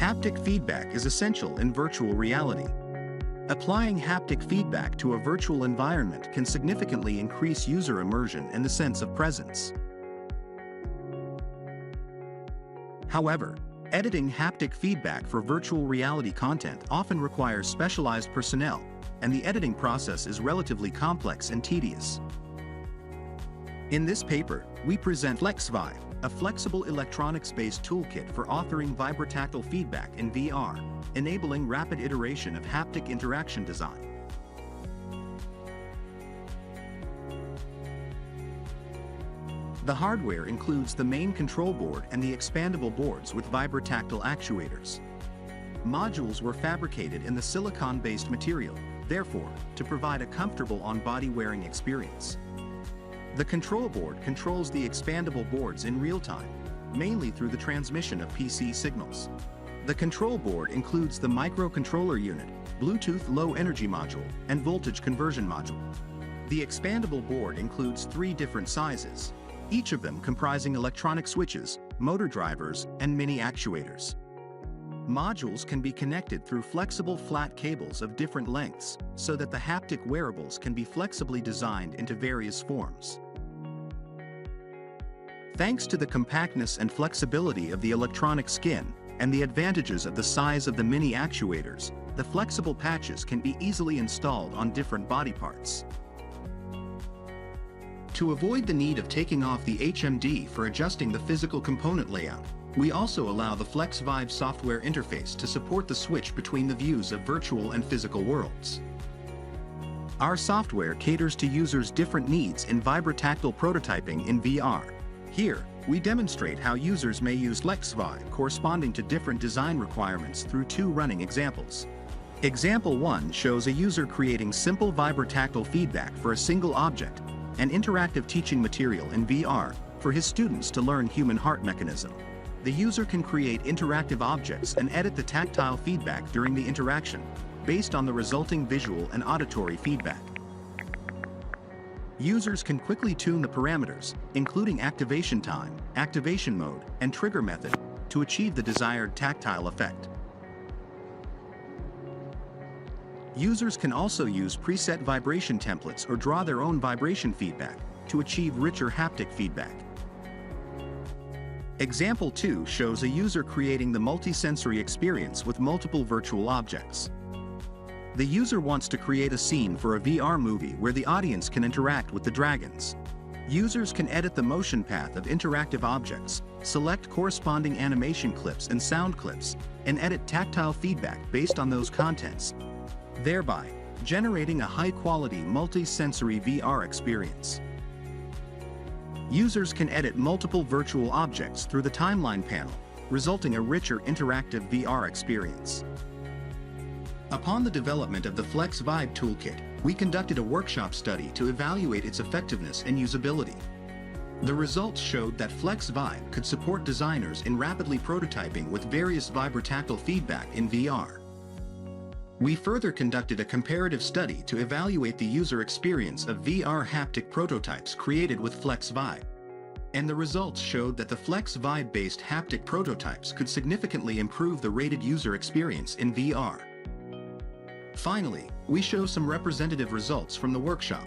Haptic feedback is essential in virtual reality. Applying haptic feedback to a virtual environment can significantly increase user immersion and the sense of presence. However, editing haptic feedback for virtual reality content often requires specialized personnel, and the editing process is relatively complex and tedious. In this paper, we present SIGGRAPH, a flexible electronics-based toolkit for authoring vibrotactile feedback in VR, enabling rapid iteration of haptic interaction design. The hardware includes the main control board and the expandable boards with vibrotactile actuators. Modules were fabricated in the silicon-based material, therefore, to provide a comfortable on-body wearing experience. The control board controls the expandable boards in real time, mainly through the transmission of PC signals. The control board includes the microcontroller unit, Bluetooth low energy module, and voltage conversion module. The expandable board includes 3 different sizes, each of them comprising electronic switches, motor drivers, and mini actuators. Modules can be connected through flexible flat cables of different lengths, so that the haptic wearables can be flexibly designed into various forms. Thanks to the compactness and flexibility of the electronic skin, and the advantages of the size of the mini actuators, the flexible patches can be easily installed on different body parts. To avoid the need of taking off the HMD for adjusting the physical component layout, we also allow the SoftVibe software interface to support the switch between the views of virtual and physical worlds. Our software caters to users' different needs in vibrotactile prototyping in VR. Here, we demonstrate how users may use SoftVibe corresponding to different design requirements through 2 running examples. Example 1 shows a user creating simple vibrotactile feedback for a single object, an interactive teaching material in VR for his students to learn human heart mechanism. The user can create interactive objects and edit the tactile feedback during the interaction, based on the resulting visual and auditory feedback. Users can quickly tune the parameters, including activation time, activation mode, and trigger method, to achieve the desired tactile effect. Users can also use preset vibration templates or draw their own vibration feedback to achieve richer haptic feedback. Example 2 shows a user creating the multisensory experience with multiple virtual objects. The user wants to create a scene for a VR movie where the audience can interact with the dragons. Users can edit the motion path of interactive objects, select corresponding animation clips and sound clips, and edit tactile feedback based on those contents, thereby generating a high-quality multi-sensory VR experience. Users can edit multiple virtual objects through the timeline panel, resulting in a richer interactive VR experience. Upon the development of the SoftVibe toolkit, we conducted a workshop study to evaluate its effectiveness and usability. The results showed that SoftVibe could support designers in rapidly prototyping with various vibrotactile feedback in VR. We further conducted a comparative study to evaluate the user experience of VR haptic prototypes created with SoftVibe. And the results showed that the SoftVibe-based haptic prototypes could significantly improve the rated user experience in VR. Finally, we show some representative results from the workshop.